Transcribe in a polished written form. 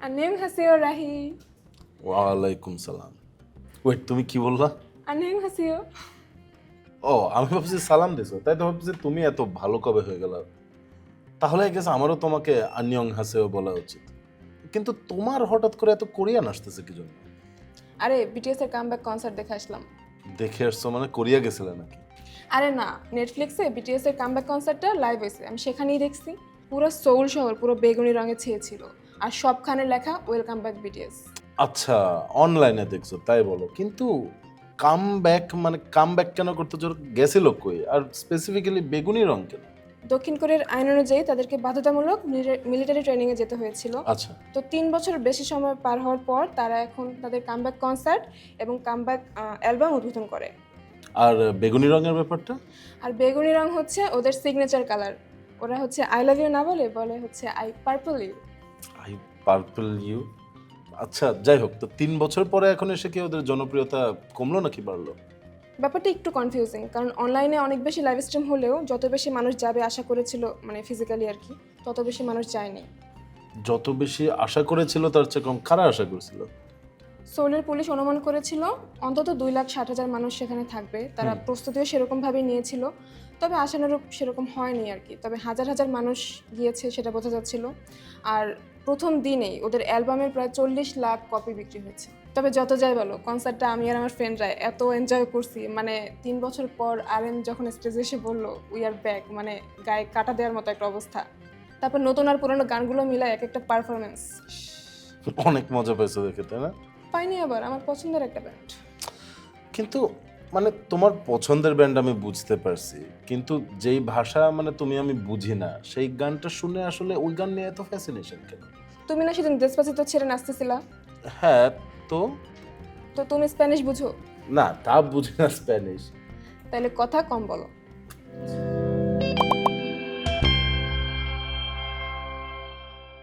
안녕하세요 রাহি। ওয়ালাইকুম সালাম। ওয়েট, তুমি কি বললা? 안녕하세요। ও, আমি ভাবছি সালাম দিছো, তাই তো ভাবছি তুমি এত ভালো কবে হয়ে গেল। তাহলে আই গেস আমারও তোমাকে আন্যং হাসেও বলা উচিত। কিন্তু তোমার হঠাৎ করে এত কোরিয়ান আসতেছে কি জন্য? আরে বিটিএস এর কামব্যাক কনসার্ট দেখে আসলাম। দেখে আসছো মানে কোরিয়া গেছিলে নাকি? আরে না, নেটফ্লিক্সে বিটিএস এর কামব্যাক কনসার্টটা লাইভ হয়েছে, আমি সেখানেই দেখছি। পুরো সোল শহর পুরো বেগুনি রঙে ছেয়েছিল, আর সবখানে লেখা ওয়েলকাম ব্যাক বিটিএস। আচ্ছা, অনলাইনে দেখছো তাই বলো, কিন্তু কাম ব্যাক মানে কাম ব্যাক কেন করতে গেছিল কই, আর স্পেসিফিক্যালি বেগুনি রং কেন? দক্ষিণ কোরিয়ার আইন অনুযায়ী তাদেরকে বাধ্যতামূলক মিলিটারি ট্রেনিংয়ে যেতে হয়েছিল। আচ্ছা, তো 3 বছর বেশি সময় পার হওয়ার পর তারা এখন তাদের কামব্যাক কনসার্ট এবং কামব্যাক অ্যালবাম উদ্বোধন করে। আর বেগুনি রঙের ব্যাপারটা? আর বেগুনি রং হচ্ছে ওদের সিগনেচার কালার। ওরা হচ্ছে আই লাভ ইউ না বলে বলে হচ্ছে I purple you. I purple you. আচ্ছা, যাই হোক, তো 3 বছর পরে এখন এসে কি ওদের জনপ্রিয়তা কমলো নাকি বাড়লো? ব্যাপারটা একটু কনফিউজিং, কারণ অনলাইনে অনেক বেশি লাইভ স্ট্রিম হলেও যত বেশি মানুষ যাবে আশা করেছিল, মানে ফিজিক্যালি আর কি, তত বেশি মানুষ যায়নি। যত বেশি আশা করেছিল তার চেয়ে কম কারা আশা করেছিল? সোলের পুলিশ অনুমান করেছিল অন্তত 2,60,000 মানুষ সেখানে থাকবে, তারা প্রস্তুতিও সেরকমভাবেই নিয়েছিল। তবে আশানুরূপ সেরকম হয়নি আর কি, তবে হাজার হাজার মানুষ গিয়েছে সেটা বোঝা যাচ্ছিল। আর প্রথম দিনেই ওদের অ্যালবামের প্রায় 40 লাখ কপি বিক্রি হয়েছে। তবে যত যাই বলো, কনসার্টটা আমি আর আমার ফ্রেন্ডরা এত এনজয় করছি, মানে 3 বছর পর আরএম যখন স্টেজে এসে বললো উই আর ব্যাক, মানে গায়ে কাটা দেওয়ার মতো একটা অবস্থা। তারপর নতুন আর পুরনো গানগুলো মিলায় এক একটা পারফরমেন্স। অনেক মজা পেয়েছো দেখে, তাই না? পাইনি আবার, আমার পছন্দের একটা ব্যান্ড। কিন্তু মানে তোমার পছন্দের ব্যান্ড আমি বুঝতে পারছি, কিন্তু যেই ভাষা মানে আমি বুঝি না, সেই গানটা শুনে আসলে ওই গান নিয়ে এত ফ্যাসিনেশন কেন? তুমি না সেদিন ডেসপাসিতো ছেড়ে নাচতেছিলা? হ্যাঁ, তো তো তুমি স্প্যানিশ বুঝো? না, তা বুঝি না স্প্যানিশ। তাইলে কথা কম বলো।